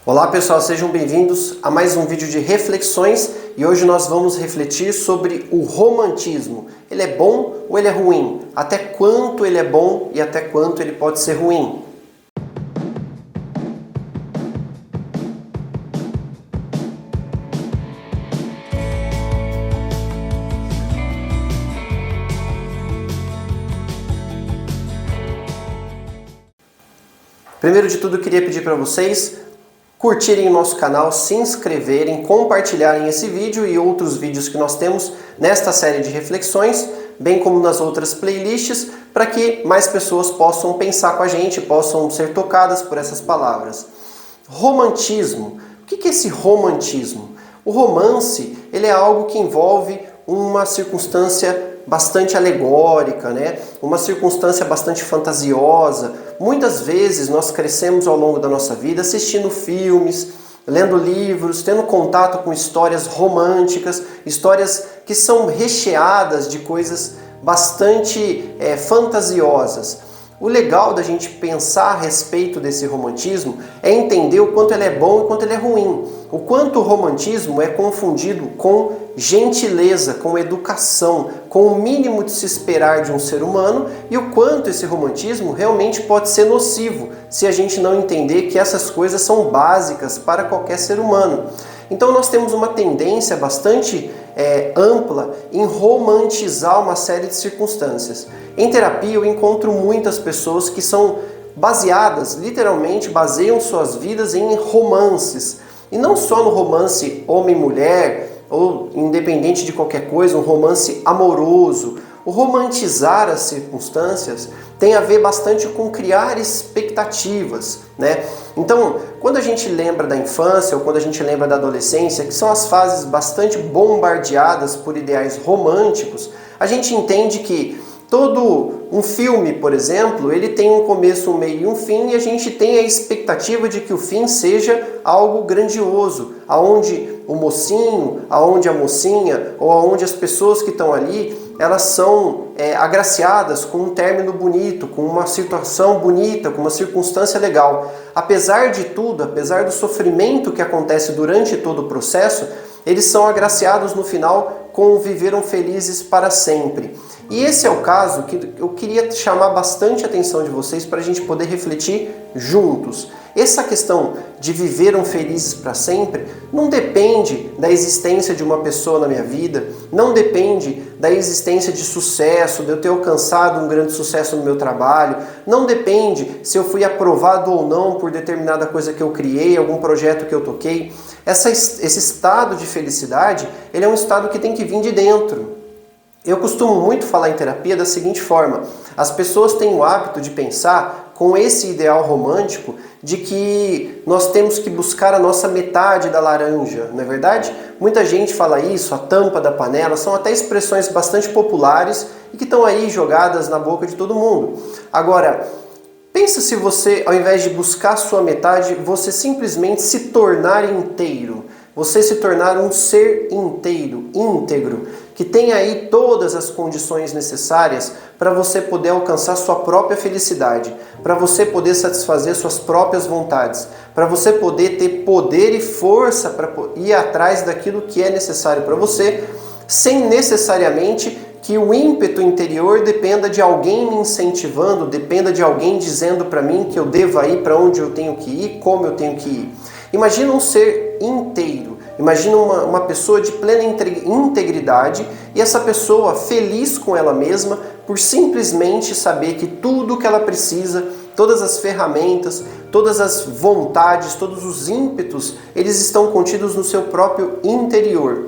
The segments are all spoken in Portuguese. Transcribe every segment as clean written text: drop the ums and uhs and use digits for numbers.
Olá pessoal, sejam bem-vindos a mais um vídeo de reflexões e hoje nós vamos refletir sobre o romantismo. Ele é bom ou ele é ruim? Até quanto ele é bom e até quanto ele pode ser ruim? Primeiro de tudo, eu queria pedir para vocês curtirem o nosso canal, se inscreverem, compartilharem esse vídeo e outros vídeos que nós temos nesta série de reflexões, bem como nas outras playlists, para que mais pessoas possam pensar com a gente, possam ser tocadas por essas palavras. Romantismo. O que é esse romantismo? O romance, ele é algo que envolve uma circunstância bastante alegórica, né? Uma circunstância bastante fantasiosa. Muitas vezes nós crescemos ao longo da nossa vida assistindo filmes, lendo livros, tendo contato com histórias românticas, histórias que são recheadas de coisas bastante fantasiosas. O legal da gente pensar a respeito desse romantismo é entender o quanto ele é bom e o quanto ele é ruim. O quanto o romantismo é confundido com gentileza, com educação, com o mínimo de se esperar de um ser humano e o quanto esse romantismo realmente pode ser nocivo se a gente não entender que essas coisas são básicas para qualquer ser humano. Então nós temos uma tendência bastante ampla em romantizar uma série de circunstâncias. Em terapia eu encontro muitas pessoas que são baseadas, literalmente baseiam suas vidas em romances. E não só no romance homem-mulher, ou independente de qualquer coisa, um romance amoroso. O romantizar as circunstâncias tem a ver bastante com criar expectativas, né? Então, quando a gente lembra da infância ou quando a gente lembra da adolescência, que são as fases bastante bombardeadas por ideais românticos, a gente entende que todo um filme, por exemplo, ele tem um começo, um meio e um fim, e a gente tem a expectativa de que o fim seja algo grandioso, aonde o mocinho, aonde a mocinha, ou aonde as pessoas que estão ali, elas são agraciadas com um término bonito, com uma situação bonita, com uma circunstância legal. Apesar de tudo, apesar do sofrimento que acontece durante todo o processo, eles são agraciados no final com viveram felizes para sempre. E esse é o caso que eu queria chamar bastante a atenção de vocês para a gente poder refletir juntos. Essa questão de viveram felizes para sempre não depende da existência de uma pessoa na minha vida, não depende da existência de sucesso, de eu ter alcançado um grande sucesso no meu trabalho, não depende se eu fui aprovado ou não por determinada coisa que eu criei, algum projeto que eu toquei. Esse estado de felicidade, ele é um estado que tem que vir de dentro. Eu costumo muito falar em terapia da seguinte forma: as pessoas têm o hábito de pensar com esse ideal romântico de que nós temos que buscar a nossa metade da laranja, não é verdade? Muita gente fala isso, a tampa da panela, são até expressões bastante populares e que estão aí jogadas na boca de todo mundo. Agora, pensa se você, ao invés de buscar a sua metade, você simplesmente se tornar inteiro. Você se tornar um ser inteiro, íntegro, que tem aí todas as condições necessárias para você poder alcançar sua própria felicidade, para você poder satisfazer suas próprias vontades, para você poder ter poder e força para ir atrás daquilo que é necessário para você, sem necessariamente que o ímpeto interior dependa de alguém me incentivando, dependa de alguém dizendo para mim que eu devo ir para onde eu tenho que ir, como eu tenho que ir. Imagina um ser inteiro, imagina uma pessoa de plena integridade e essa pessoa feliz com ela mesma por simplesmente saber que tudo que ela precisa, todas as ferramentas, todas as vontades, todos os ímpetos, eles estão contidos no seu próprio interior.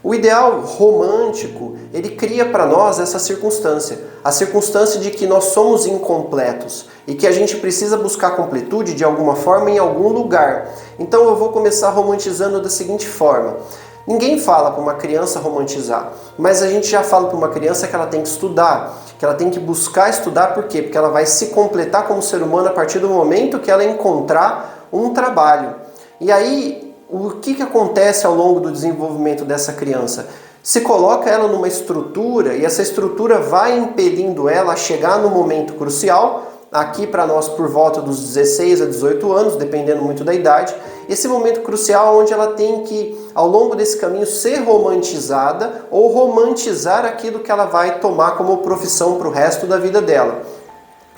O ideal romântico, ele cria para nós essa circunstância, a circunstância de que nós somos incompletos e que a gente precisa buscar completude de alguma forma em algum lugar. Então eu vou começar romantizando da seguinte forma: ninguém fala para uma criança romantizar, mas a gente já fala para uma criança que ela tem que estudar, que ela tem que buscar estudar, por quê? Porque ela vai se completar como ser humano a partir do momento que ela encontrar um trabalho. E aí, o que acontece ao longo do desenvolvimento dessa criança? Se coloca ela numa estrutura e essa estrutura vai impelindo ela a chegar no momento crucial, aqui para nós por volta dos 16 a 18 anos, dependendo muito da idade, esse momento crucial onde ela tem que, ao longo desse caminho, ser romantizada ou romantizar aquilo que ela vai tomar como profissão para o resto da vida dela.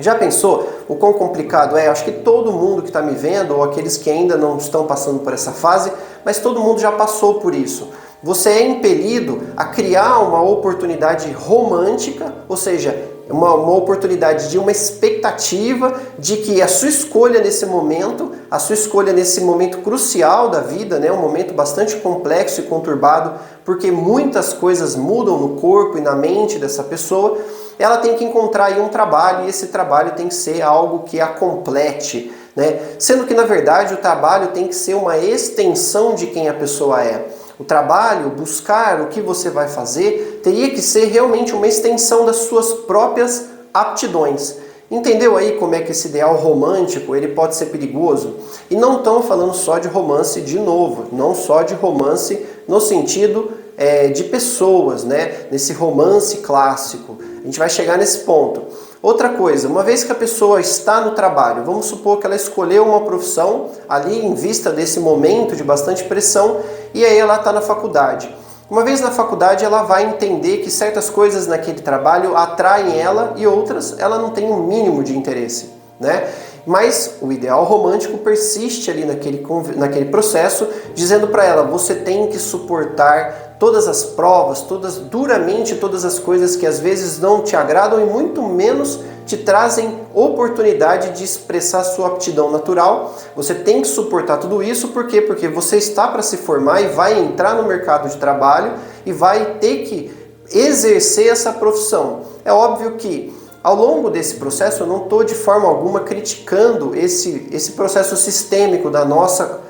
Já pensou o quão complicado é? Acho que todo mundo que está me vendo, ou aqueles que ainda não estão passando por essa fase, mas todo mundo já passou por isso. Você é impelido a criar uma oportunidade romântica, ou seja, uma oportunidade de uma expectativa de que a sua escolha nesse momento, a sua escolha nesse momento crucial da vida, né, um momento bastante complexo e conturbado, porque muitas coisas mudam no corpo e na mente dessa pessoa, ela tem que encontrar aí um trabalho, e esse trabalho tem que ser algo que a complete, né? Sendo que, na verdade, o trabalho tem que ser uma extensão de quem a pessoa é. O trabalho, buscar o que você vai fazer, teria que ser realmente uma extensão das suas próprias aptidões. Entendeu aí como é que esse ideal romântico ele pode ser perigoso? E não estamos falando só de romance de novo, não só de romance no sentido de pessoas, né? Nesse romance clássico. A gente vai chegar nesse ponto. Outra coisa, uma vez que a pessoa está no trabalho, vamos supor que ela escolheu uma profissão ali em vista desse momento de bastante pressão, e aí ela está na faculdade. Uma vez na faculdade, ela vai entender que certas coisas naquele trabalho atraem ela e outras ela não tem um mínimo de interesse, né? Mas o ideal romântico persiste ali naquele processo, dizendo para ela, você tem que suportar todas as provas, duramente todas as coisas que às vezes não te agradam e muito menos te trazem oportunidade de expressar sua aptidão natural. Você tem que suportar tudo isso, por quê? Porque você está para se formar e vai entrar no mercado de trabalho e vai ter que exercer essa profissão. É óbvio que ao longo desse processo eu não estou de forma alguma criticando esse processo sistêmico da nossa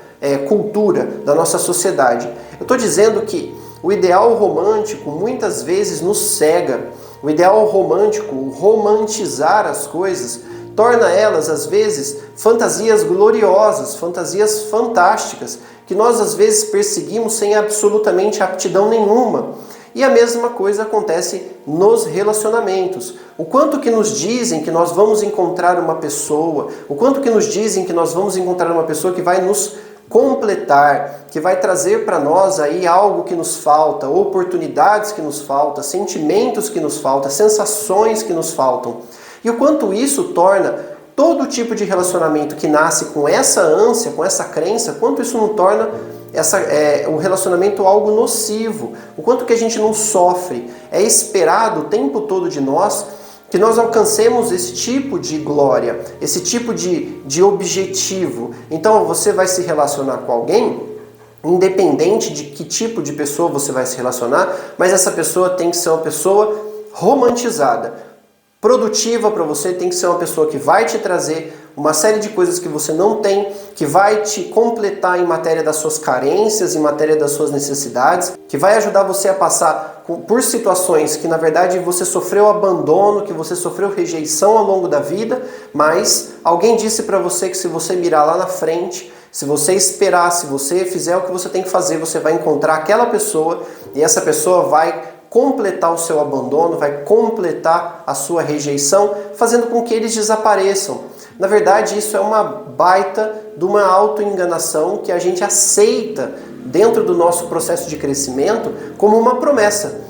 cultura, da nossa sociedade. Eu estou dizendo que o ideal romântico muitas vezes nos cega. O ideal romântico, o romantizar as coisas, torna elas, às vezes, fantasias gloriosas, fantasias fantásticas, que nós, às vezes, perseguimos sem absolutamente aptidão nenhuma. E a mesma coisa acontece nos relacionamentos. O quanto que nos dizem que nós vamos encontrar uma pessoa, o quanto que nos dizem que nós vamos encontrar uma pessoa que vai nos completar, que vai trazer para nós aí algo que nos falta, oportunidades que nos faltam, sentimentos que nos faltam, sensações que nos faltam. E o quanto isso torna todo tipo de relacionamento que nasce com essa ânsia, com essa crença, quanto isso não torna o relacionamento algo nocivo, o quanto que a gente não sofre. É esperado o tempo todo de nós que nós alcancemos esse tipo de glória, esse tipo de objetivo. Então você vai se relacionar com alguém, independente de que tipo de pessoa você vai se relacionar, mas essa pessoa tem que ser uma pessoa romantizada, produtiva para você, tem que ser uma pessoa que vai te trazer uma série de coisas que você não tem, que vai te completar em matéria das suas carências, em matéria das suas necessidades, que vai ajudar você a passar por situações que na verdade você sofreu abandono, que você sofreu rejeição ao longo da vida, mas alguém disse para você que se você mirar lá na frente, se você esperar, se você fizer o que você tem que fazer, você vai encontrar aquela pessoa e essa pessoa vai completar o seu abandono, vai completar a sua rejeição, fazendo com que eles desapareçam. Na verdade, isso é uma baita de uma autoenganação que a gente aceita dentro do nosso processo de crescimento como uma promessa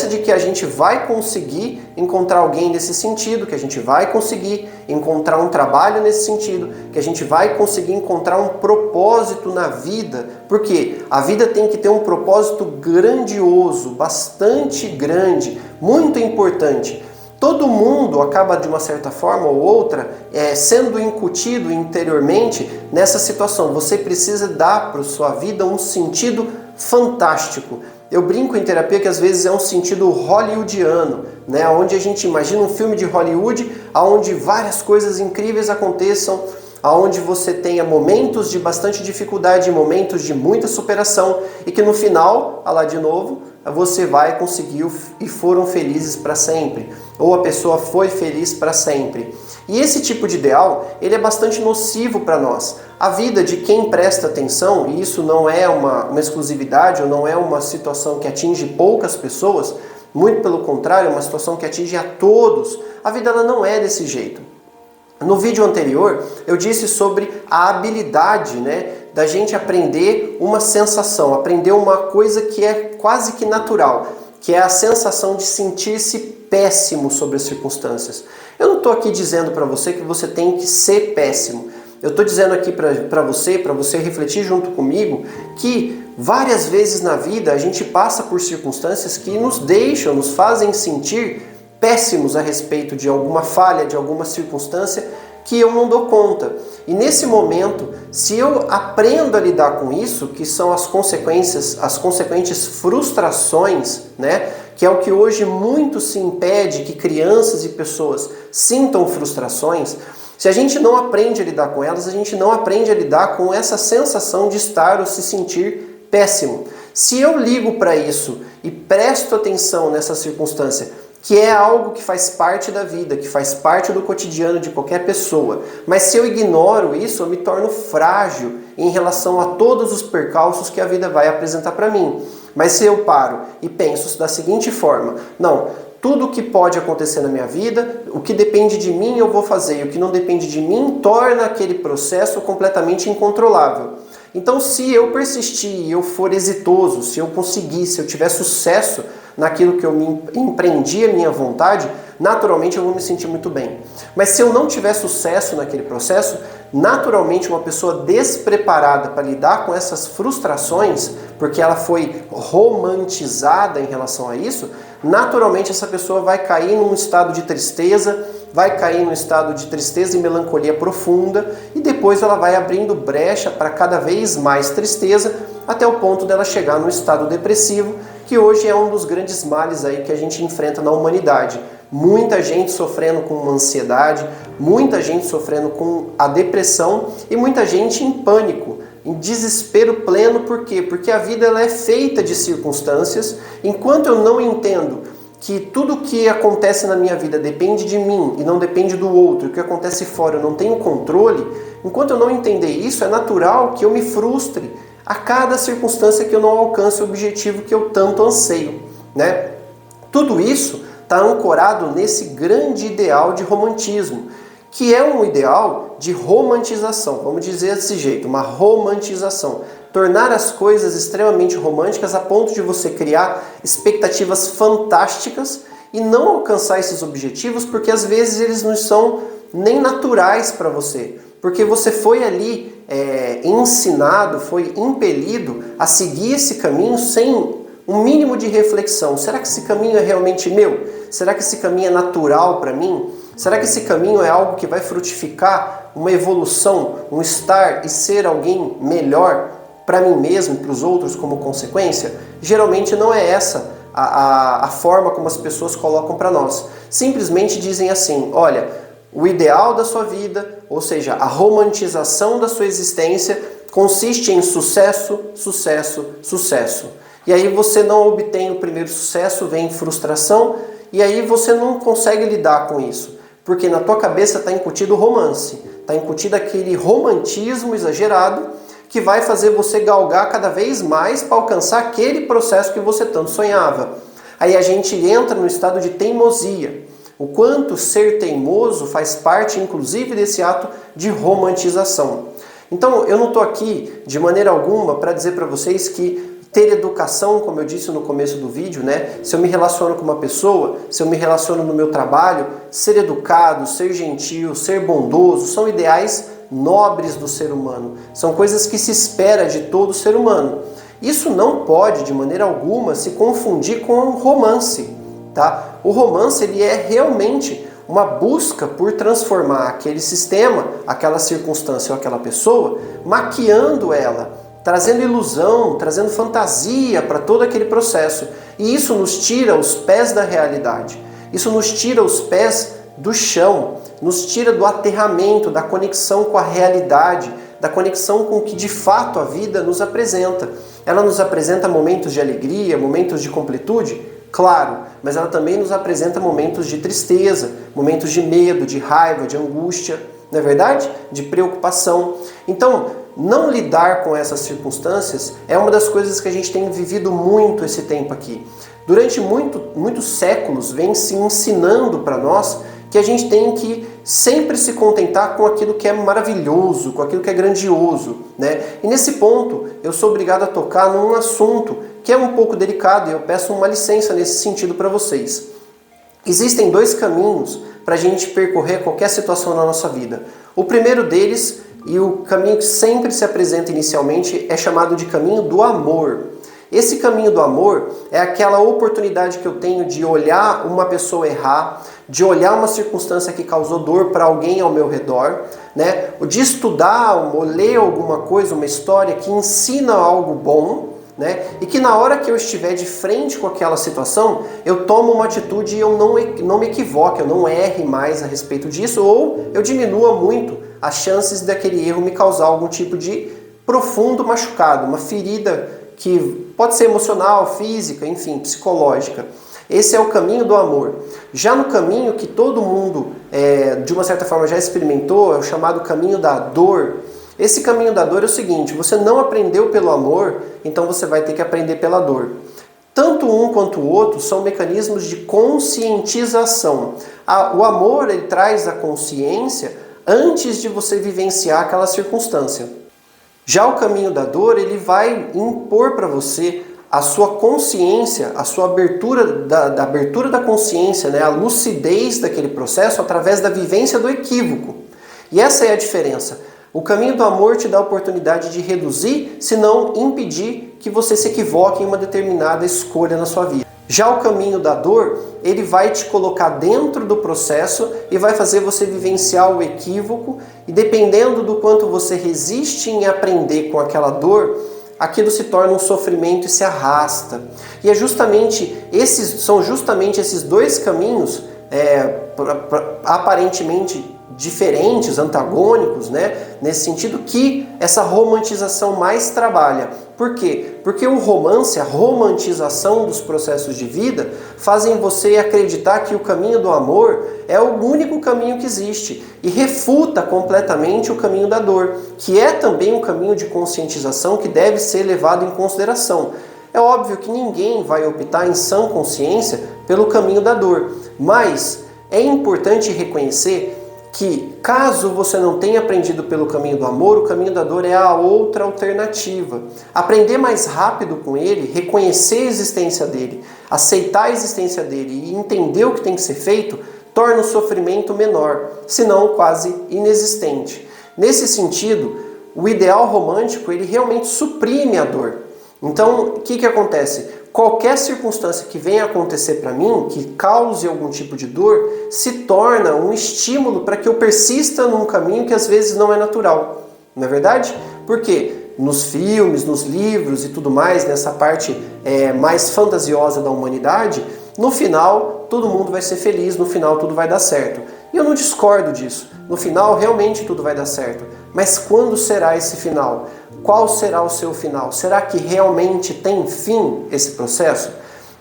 de que a gente vai conseguir encontrar alguém nesse sentido, que a gente vai conseguir encontrar um trabalho nesse sentido, que a gente vai conseguir encontrar um propósito na vida, porque a vida tem que ter um propósito grandioso, bastante grande, muito importante. Todo mundo acaba, de uma certa forma ou outra, sendo incutido interiormente nessa situação. Você precisa dar para a sua vida um sentido fantástico. Eu brinco em terapia que às vezes é um sentido hollywoodiano, né? Onde a gente imagina um filme de Hollywood, onde várias coisas incríveis aconteçam, onde você tenha momentos de bastante dificuldade, momentos de muita superação, e que no final, lá de novo, você vai conseguir e foram felizes para sempre. Ou a pessoa foi feliz para sempre. E esse tipo de ideal, ele é bastante nocivo para nós. A vida de quem presta atenção, e isso não é uma exclusividade, ou não é uma situação que atinge poucas pessoas, muito pelo contrário, é uma situação que atinge a todos. A vida ela não é desse jeito. No vídeo anterior, eu disse sobre a habilidade, da gente aprender uma sensação, aprender uma coisa que é quase que natural, que é a sensação de sentir-se péssimo sobre as circunstâncias. Eu não estou aqui dizendo para você que você tem que ser péssimo. Eu estou dizendo aqui para você refletir junto comigo, que várias vezes na vida a gente passa por circunstâncias que nos fazem sentir péssimos a respeito de alguma falha, de alguma circunstância que eu não dou conta. E nesse momento, se eu aprendo a lidar com isso, que são as consequentes frustrações, que é o que hoje muito se impede que crianças e pessoas sintam frustrações, se a gente não aprende a lidar com elas, a gente não aprende a lidar com essa sensação de estar ou se sentir péssimo. Se eu ligo para isso e presto atenção nessa circunstância, que é algo que faz parte da vida, que faz parte do cotidiano de qualquer pessoa, mas se eu ignoro isso, eu me torno frágil em relação a todos os percalços que a vida vai apresentar para mim. Mas se eu paro e penso da seguinte forma, não, tudo que pode acontecer na minha vida, o que depende de mim eu vou fazer, e o que não depende de mim torna aquele processo completamente incontrolável. Então, se eu persistir, eu for exitoso, se eu conseguir, se eu tiver sucesso naquilo que eu me empreendi a minha vontade, naturalmente eu vou me sentir muito bem. Mas se eu não tiver sucesso naquele processo, naturalmente uma pessoa despreparada para lidar com essas frustrações, porque ela foi romantizada em relação a isso, naturalmente essa pessoa vai cair num estado de tristeza, e melancolia profunda, e depois ela vai abrindo brecha para cada vez mais tristeza, até o ponto dela chegar num estado depressivo, que hoje é um dos grandes males aí que a gente enfrenta na humanidade. Muita gente sofrendo com uma ansiedade, muita gente sofrendo com a depressão e muita gente em pânico, em desespero pleno. Por quê? Porque a vida ela é feita de circunstâncias. Enquanto eu não entendo que tudo que acontece na minha vida depende de mim e não depende do outro, o que acontece fora eu não tenho controle, enquanto eu não entender isso, é natural que eu me frustre a cada circunstância que eu não alcance o objetivo que eu tanto anseio, Tudo isso está ancorado nesse grande ideal de romantismo, que é um ideal de romantização, vamos dizer desse jeito, uma romantização. Tornar as coisas extremamente românticas a ponto de você criar expectativas fantásticas e não alcançar esses objetivos, porque às vezes eles não são nem naturais para você. Porque você foi ali ensinado, foi impelido a seguir esse caminho sem um mínimo de reflexão. Será que esse caminho é realmente meu? Será que esse caminho é natural para mim? Será que esse caminho é algo que vai frutificar uma evolução, um estar e ser alguém melhor para mim mesmo e para os outros como consequência? Geralmente não é essa a forma como as pessoas colocam para nós. Simplesmente dizem assim, olha, o ideal da sua vida, ou seja, a romantização da sua existência, consiste em sucesso, sucesso, sucesso. E aí você não obtém o primeiro sucesso, vem frustração, e aí você não consegue lidar com isso. Porque na tua cabeça está incutido o romance, está incutido aquele romantismo exagerado que vai fazer você galgar cada vez mais para alcançar aquele processo que você tanto sonhava. Aí a gente entra no estado de teimosia. O quanto ser teimoso faz parte, inclusive, desse ato de romantização. Então, eu não estou aqui, de maneira alguma, para dizer para vocês que ter educação, como eu disse no começo do vídeo, se eu me relaciono com uma pessoa, se eu me relaciono no meu trabalho, ser educado, ser gentil, ser bondoso, são ideais nobres do ser humano. São coisas que se espera de todo ser humano. Isso não pode, de maneira alguma, se confundir com o romance. O romance ele é realmente uma busca por transformar aquele sistema, aquela circunstância ou aquela pessoa, maquiando ela, trazendo ilusão, trazendo fantasia para todo aquele processo. E isso nos tira os pés da realidade. Isso nos tira os pés do chão, nos tira do aterramento, da conexão com a realidade, da conexão com o que de fato a vida nos apresenta. Ela nos apresenta momentos de alegria, momentos de completude, claro, mas ela também nos apresenta momentos de tristeza, momentos de medo, de raiva, de angústia, não é verdade? De preocupação. Então, não lidar com essas circunstâncias é uma das coisas que a gente tem vivido muito esse tempo aqui. Durante muitos séculos vem se ensinando para nós que a gente tem que sempre se contentar com aquilo que é maravilhoso, com aquilo que é grandioso, né? E nesse ponto, eu sou obrigado a tocar num assunto que é um pouco delicado e eu peço uma licença nesse sentido para vocês. Existem dois caminhos para a gente percorrer qualquer situação na nossa vida. O primeiro deles, e o caminho que sempre se apresenta inicialmente, é chamado de caminho do amor. Esse caminho do amor é aquela oportunidade que eu tenho de olhar uma pessoa errar, de olhar uma circunstância que causou dor para alguém ao meu redor, né? De estudar ou ler alguma coisa, uma história que ensina algo bom, né? E que na hora que eu estiver de frente com aquela situação, eu tomo uma atitude e eu não me equivoque, eu não erre mais a respeito disso, ou eu diminua muito as chances daquele erro me causar algum tipo de profundo machucado, uma ferida que pode ser emocional, física, enfim, psicológica. Esse é o caminho do amor. Já no caminho que todo mundo, de uma certa forma, já experimentou, é o chamado caminho da dor. Esse caminho da dor é o seguinte: você não aprendeu pelo amor, então você vai ter que aprender pela dor. Tanto um quanto o outro são mecanismos de conscientização. O amor, ele traz a consciência antes de você vivenciar aquela circunstância. Já o caminho da dor, ele vai impor para você a sua consciência, a sua abertura da abertura da consciência, né? A lucidez daquele processo através da vivência do equívoco. E essa é a diferença. O caminho do amor te dá a oportunidade de reduzir, se não impedir que você se equivoque em uma determinada escolha na sua vida. Já o caminho da dor, ele vai te colocar dentro do processo e vai fazer você vivenciar o equívoco, e dependendo do quanto você resiste em aprender com aquela dor, aquilo se torna um sofrimento e se arrasta. E são justamente esses dois caminhos, aparentemente diferentes, antagônicos, né? Nesse sentido que essa romantização mais trabalha. Por quê? Porque o romance, a romantização dos processos de vida, fazem você acreditar que o caminho do amor é o único caminho que existe e refuta completamente o caminho da dor, que é também um caminho de conscientização que deve ser levado em consideração. É óbvio que ninguém vai optar em sã consciência pelo caminho da dor, mas é importante reconhecer que, caso você não tenha aprendido pelo caminho do amor, o caminho da dor é a outra alternativa. Aprender mais rápido com ele, reconhecer a existência dele, aceitar a existência dele e entender o que tem que ser feito, torna o sofrimento menor, se não quase inexistente. Nesse sentido, o ideal romântico, ele realmente suprime a dor. Então, o que acontece? Qualquer circunstância que venha acontecer para mim, que cause algum tipo de dor, se torna um estímulo para que eu persista num caminho que às vezes não é natural. Não é verdade? Porque nos filmes, nos livros e tudo mais, nessa parte mais fantasiosa da humanidade, no final todo mundo vai ser feliz, no final tudo vai dar certo. E eu não discordo disso. No final realmente tudo vai dar certo. Mas quando será esse final? Qual será o seu final? Será que realmente tem fim esse processo?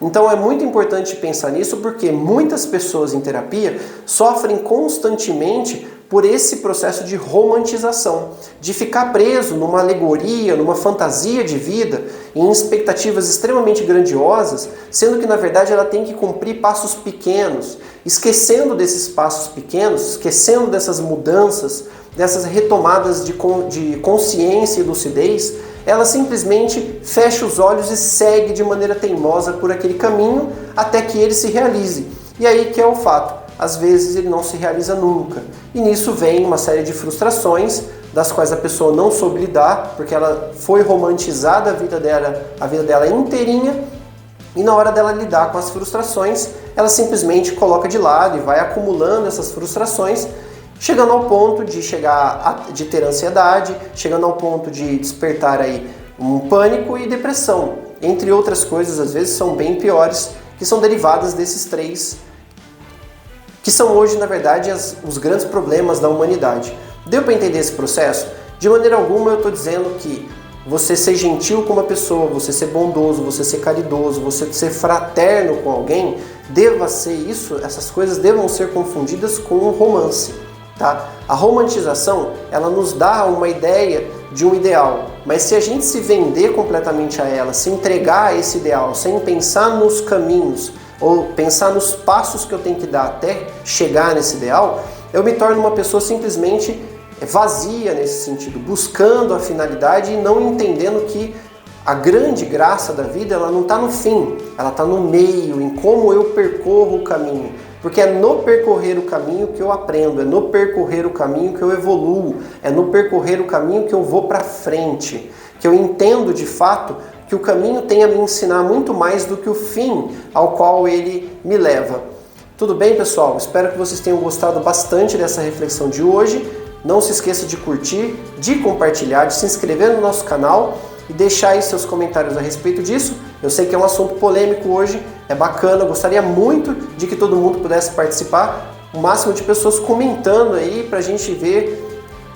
Então é muito importante pensar nisso, porque muitas pessoas em terapia sofrem constantemente por esse processo de romantização, de ficar preso numa alegoria, numa fantasia de vida, em expectativas extremamente grandiosas, sendo que na verdade ela tem que cumprir passos pequenos, esquecendo desses passos pequenos, esquecendo dessas mudanças, dessas retomadas de consciência e lucidez, ela simplesmente fecha os olhos e segue de maneira teimosa por aquele caminho até que ele se realize. E aí que é o fato. Às vezes ele não se realiza nunca. E nisso vem uma série de frustrações, das quais a pessoa não soube lidar, porque ela foi romantizada a vida dela inteirinha, e na hora dela lidar com as frustrações, ela simplesmente coloca de lado e vai acumulando essas frustrações, chegando ao ponto de ter ansiedade, chegando ao ponto de despertar aí um pânico e depressão, entre outras coisas, às vezes são bem piores, que são derivadas desses três, que são hoje, na verdade, os grandes problemas da humanidade. Deu para entender esse processo? De maneira alguma eu estou dizendo que você ser gentil com uma pessoa, você ser bondoso, você ser caridoso, você ser fraterno com alguém, essas coisas devam ser confundidas com um romance. Tá? A romantização, ela nos dá uma ideia de um ideal, mas se a gente se vender completamente a ela, se entregar a esse ideal, sem pensar nos caminhos ou pensar nos passos que eu tenho que dar até chegar nesse ideal, eu me torno uma pessoa simplesmente vazia nesse sentido, buscando a finalidade e não entendendo que a grande graça da vida ela não está no fim, ela está no meio, em como eu percorro o caminho. Porque é no percorrer o caminho que eu aprendo, é no percorrer o caminho que eu evoluo, é no percorrer o caminho que eu vou para frente, que eu entendo de fato que o caminho tem a me ensinar muito mais do que o fim ao qual ele me leva. Tudo bem, pessoal? Espero que vocês tenham gostado bastante dessa reflexão de hoje. Não se esqueça de curtir, de compartilhar, de se inscrever no nosso canal e deixar aí seus comentários a respeito disso. Eu sei que é um assunto polêmico hoje, é bacana, gostaria muito de que todo mundo pudesse participar, o máximo de pessoas comentando aí pra gente ver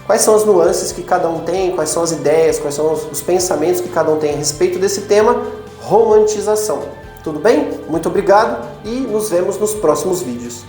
quais são as nuances que cada um tem, quais são as ideias, quais são os pensamentos que cada um tem a respeito desse tema, romantização. Tudo bem? Muito obrigado e nos vemos nos próximos vídeos.